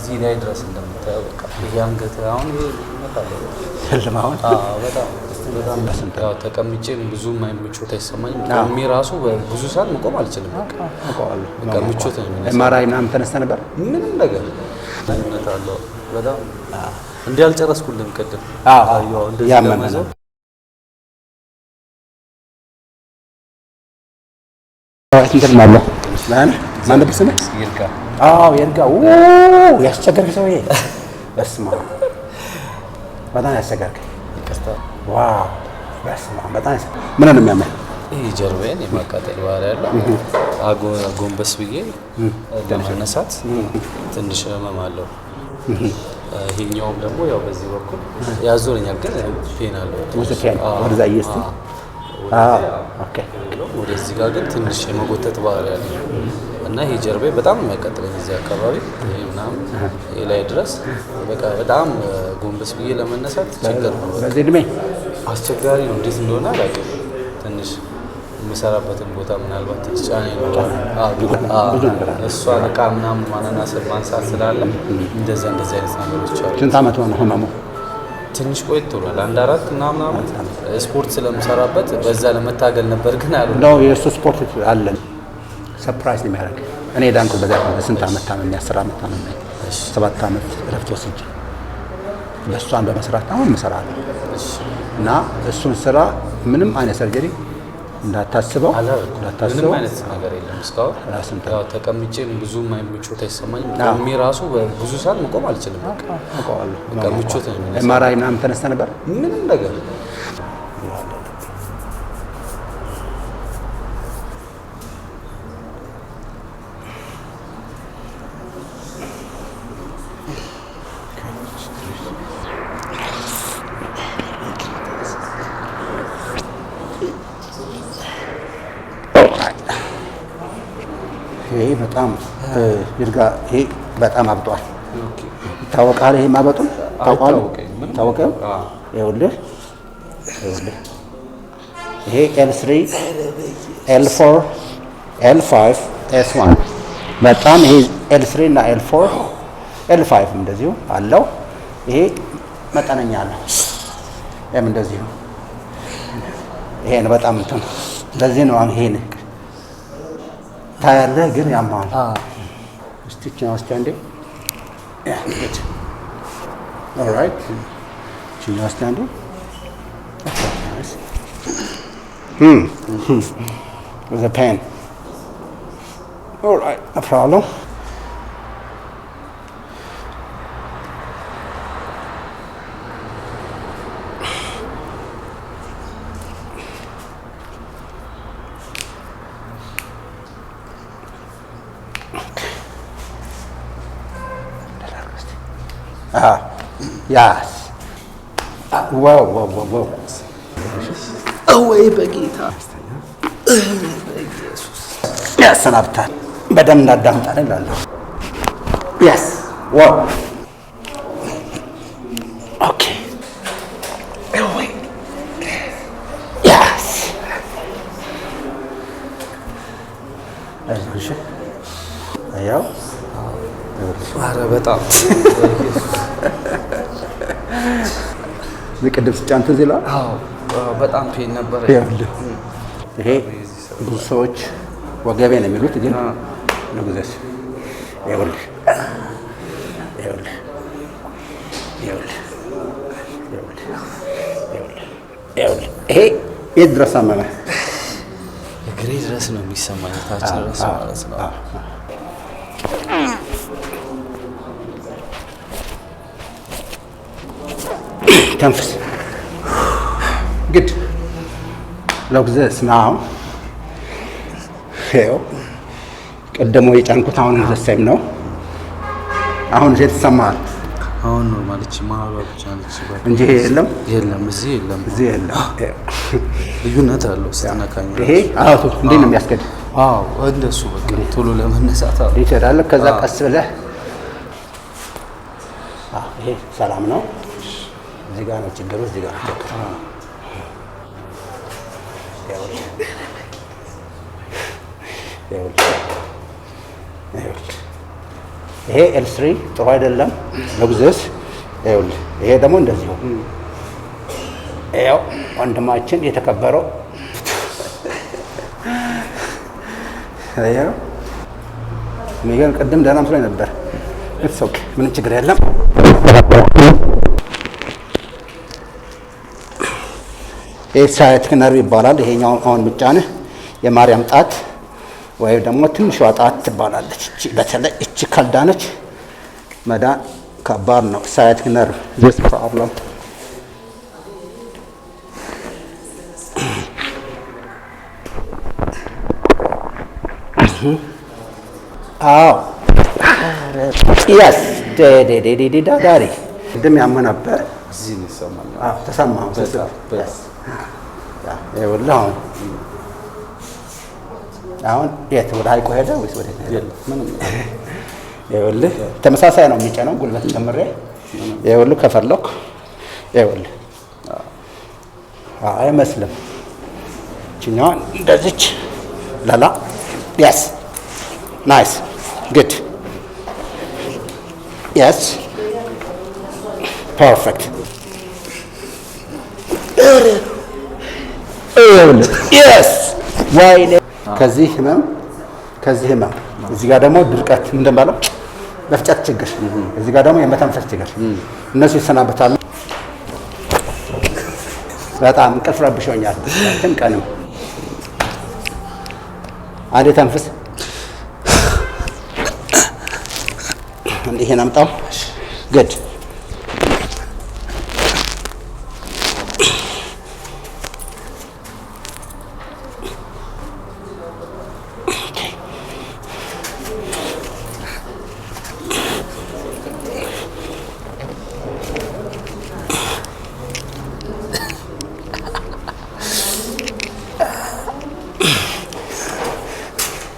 እዚህ ላይ ድረስ እንደምታየው በቃ ያንገት አሁን ይሄ መጣለ ህልማውን በጣም ያው ተቀምጬ ብዙም ምቾት አይሰማኝም። ቆሜ ራሱ ብዙ ሰዓት መቆም አልችልም። በቃ ምቾት ነው የሚነሳው። ኤምአርአይ ምናምን ተነስተ ነበር? ምንም ነገር ምንነት አለው በጣም እንዴ አልጨረስኩልም ቅድም። ያው እንደዚህ ለማዘው እንትን ማለት ማን በስመ ይርጋ ይርጋ ያስቸገርክ ሰውዬ በስመ አብ በጣም ያስቸገርክ ይቅርታ። ዋው በስመ አብ በጣም ምን ነው የሚያመህ? ይሄ ጀርባዬን የማቃጠል ባህሪ ያለው ጎንበስ ብዬ ለመነሳት ትንሽ ህመም አለው። ይሄኛውም ደግሞ ያው በዚህ በኩል ያዞረኛል ግን ፔን አለው። ወደዛ እየስቲ ኦኬ ወደዚህ ጋር ግን ትንሽ የመጎተት ባህሪ ያለው እና ይሄ ጀርባዬ በጣም የሚያቃጥለኝ እዚህ አካባቢ ይሄ ምናምን ይሄ ላይ ድረስ በቃ በጣም ጎንበስ ብዬ ለመነሳት ችግር ነው። በዚህ እድሜ አስቸጋሪ ነው። እንዴት እንደሆነ አላውቅም። ትንሽ የምሰራበትን ቦታ ምናልባት ጫና ይኖራል። እሷ ዕቃ ምናምን ማንሳት ስላለ እንደዛ እንደዚህ አይነት ነገሮች አሉ። ስንት ዓመት ሆነ ህመሙ? ትንሽ ቆይቶ ብሏል። 1-4 ምናምን ዓመት ስፖርት ስለምሰራበት በዛ ለመታገል ነበር ግን አሉ ነው የእሱ ስፖርት አለን። ሰርፕራይዝ ነው የሚያደርግ። እኔ ዳንኩት በዛ ስንት ዓመት ታመም 10 ዓመት ታመም 7 ዓመት እረፍት ወስጄ በእሷን በመስራት አሁን እሰራለሁ እና እሱን ስራ ምንም አይነት ሰርጀሪ እንዳታስበው ምንም አይነት ነገር የለም እስካሁን። ያው ተቀምጬ ብዙም ምቾት አይሰማኝም። ቆሜ ራሱ ብዙ ሰዓት መቆም አልችልም። በቃ ምቾት ነው የሚነሳው። ኤምአርአይ ምናምን ተነስተ ነበር? ምንም ነገር ይሄ በጣም ይርጋ ይሄ በጣም አብጧል። ታወቃለህ? ይሄ ማበጡን ታውቃለህ? ታውቀው? ይኸውልህ ይሄ L3 L4 L5 S1 በጣም ይሄ L3 እና L4 L5 እንደዚሁ አለው። ይሄ መጠነኛ ነው። ያም እንደዚሁ ይሄ ነው በጣም እንትን ለዚህ ነው አሁን ይሄን ታያለህ ግን ያማል። እስቲ አንዴ ኦልራይት አንዴ with a pen. Alright, no problem. Yes. Whoa. away በጌታ ያሰናብታል። በደንብ እንዳዳምጣለን እላለሁ። Yes. Whoa. Okay. Away. Yes. አይዞሽ። አያው ኧረ በጣም ቅድም ስጫን ትዝ ይላል። በጣም ፔን ነበር። ይሄ ብዙ ሰዎች ወገቤ ነው የሚሉት ግን ንጉዘስ ይኸውልህ ይሄ የት ድረስ አመመ? እግሬ ድረስ ነው የሚሰማኝ፣ ታች ድረስ ማለት ነው። ተንፍስ። ግድ ለጉዘስ ነው። ይኸው ቀደሞ የጫንኩት አሁን ዘሰም ነው። አሁን እዚህ ተሰማል። አሁን ኖርማል እቺ ማህሏ ብቻ ነች እንጂ የለም እዚህ የለም። ልዩነት አለው ስትነካኝ። ይሄ አውቶ እንዴት ነው የሚያስገድ? እንደሱ በቃ ቶሎ ለመነሳት ይችላል። ከዛ ቀስ ብለህ ይሄ ሰላም ነው። እዚህ ጋር ነው ችግሩ። እዚህ ጋር ነው ይሄ L3 ጥሩ አይደለም ለጉዘስ ይኸውልህ ይሄ ደግሞ እንደዚሁ ይኸው ወንድማችን የተከበረው ይኸው ሚገን ቅድም ደህና መስሎኝ ነበር it's okay ምንም ችግር የለም sciatic nerve ይባላል ይሄኛው አሁን ብቻነህ የማርያም ጣት ወይ ደግሞ ትንሿ ጣት ትባላለች እቺ በተለይ እቺ ካልዳነች መዳን ከባድ ነው sciatic nerve this problem yes ዳሪ እንደም ያመ ነበር እዚህ ነው ሰማኝ ተሰማው ይኸውልህ አሁን የት ወደ ሀይቁ ሄደ ወይስ ወደ ምንም ይኸውልህ ተመሳሳይ ነው የሚጨነው ጉልበት ጨምሬ ይኸውልህ ከፈለኩ ይኸውልህ አይመስልም እችኛዋን እንደዚች ላላ yes nice good yes perfect yes why ከዚህ ህመም እዚህ ጋር ደግሞ ድርቀት እንደማለው መፍጨት ችግር እዚህ ጋር ደግሞ የመተንፈስ ችግር እነሱ ይሰናበታሉ በጣም እንቅልፍ ረብሾኛል ቀንም አንዴ ተንፍስ ይሄን አምጣው good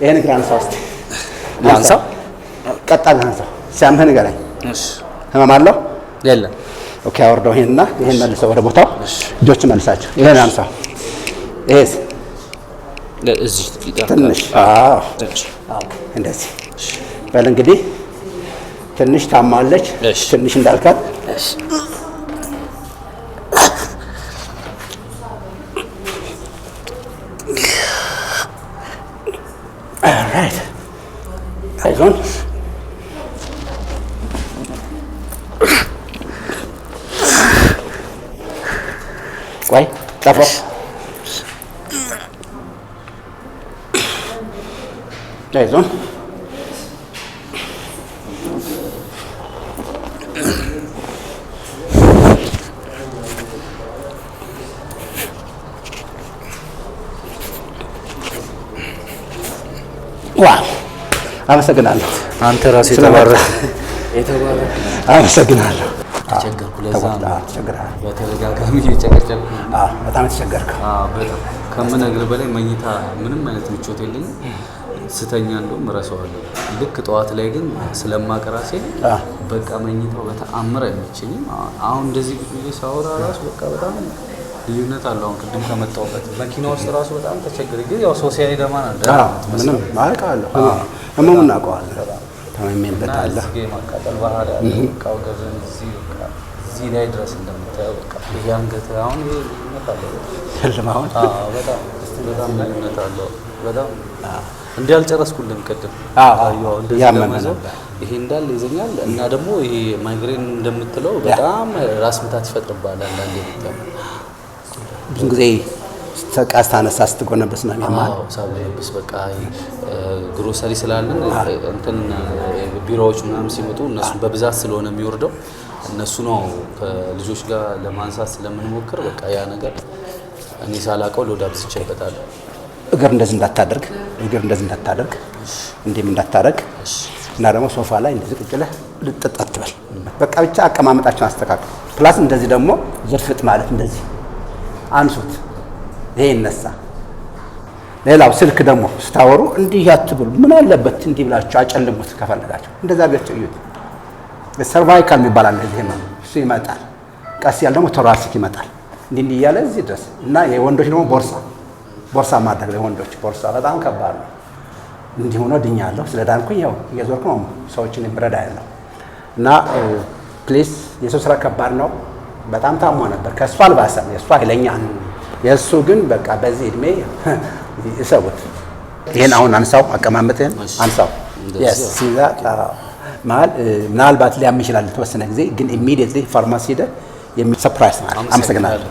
ይሄን ግራንሳ ውስጥ ላንሳ ቀጣል ላንሳ ሲያምህ ንገረኝ እሺ ህመም አለው የለም ኦኬ አወርደው ይሄንና ይሄን መልሰው ወደ ቦታው እጆች መልሳቸው ይሄን አንሳ ይሄስ እዚህ ትንሽ እንደዚህ በል እንግዲህ ትንሽ ታማለች ትንሽ እንዳልካት alright አይዞን ቆይ ጠፋ አይዞን ዋው አመሰግናለሁ አንተ ራስህ ተባረክ አመሰግናለሁ ተቸገርኩ ለዛ ተቸገርኩ በተደጋጋሚ እየጨቀጨኩ በጣም ተቸገርኩ በጣም ከምነግር በላይ መኝታ ምንም አይነት ምቾት የለኝም ስተኛ እንደውም እረሳዋለሁ ልክ ጠዋት ላይ ግን ስለማቀራሴ በቃ መኝታው በተአምር አይመቸኝም አሁን እንደዚህ ቢሉ ሳወራ ራሱ በቃ በጣም ልዩነት አለው አሁን ቅድም ከመጣሁበት መኪና ውስጥ ራሱ በጣም ተቸግሬ ግን ያው ሶሲያሊ ደማና ምንም ማውቃለሁ ህመሙን እናውቀዋለን ተመሜበታለሁ እዚህ ማቃጠል ባህሪ አለ በቃ ወገን እዚህ ላይ ድረስ እንደምታየው በቃ ያንገት አሁን ይሄ ይመጣለው ህልማውን በጣም ልዩነት አለው በጣም እንዴ አልጨረስኩልም ቅድም ያው እንደዚህ ለማዘው ይሄ እንዳል ይዘኛል እና ደግሞ ይሄ ማይግሬን እንደምትለው በጣም ራስ ምታት ይፈጥርባል አንዳንዴ ብዙ ጊዜ ተቃስታ ነሳ ስትጎነበስ ነው የሚያማል ሳብለብስ በቃ ግሮሰሪ ስላለን እንትን ቢሮዎች ምናምን ሲመጡ እነሱ በብዛት ስለሆነ የሚወርደው እነሱ ነው ከልጆች ጋር ለማንሳት ስለምንሞክር በቃ ያ ነገር እኔ ሳላቀው ለወዳብስ ይቸበታል እግር እንደዚህ እንዳታደርግ እንዴም እንዳታረግ እና ደግሞ ሶፋ ላይ እንደዚህ ቁጭ ብለህ ልጥጥ አትበል በቃ ብቻ አቀማመጣችን አስተካክል ፕላስ እንደዚህ ደግሞ ዝርፍጥ ማለት እንደዚህ አንሱት ይሄ ይነሳ ሌላው ስልክ ደግሞ ስታወሩ እንዲህ ያትብሉ ምን አለበት እንዲህ ብላችሁ አጨልሙት ከፈለጋችሁ እንደዛ ቢያችሁ እዩት ሰርቫይካል የሚባል አለ እዚህ ነው እሱ ይመጣል ቀስ ያለ ደግሞ ቶራሲክ ይመጣል እንዲህ እያለ እዚህ ድረስ እና የወንዶች ደግሞ ቦርሳ ማድረግ ለወንዶች ቦርሳ በጣም ከባድ ነው እንዲህ ሆኖ ድኛለሁ። ስለ ዳንኩኝ ያው እየዞርኩ ነው ሰዎችን የምረዳ ያለው እና ፕሊስ የሰው ስራ ከባድ ነው። በጣም ታሟ ነበር። ከእሷ አልባሰም። የእሷ ኃይለኛ ነው። የእሱ ግን በቃ በዚህ እድሜ ይሰውት። ይሄን አሁን አንሳው፣ አቀማመጥህን አንሳው። yes ሲዛ ምናልባት ሊያም ይችላል የተወሰነ ጊዜ ግን ኢሚዲየትሊ ፋርማሲ ሄደ ሰርፕራይዝ ማለት። አመሰግናለሁ።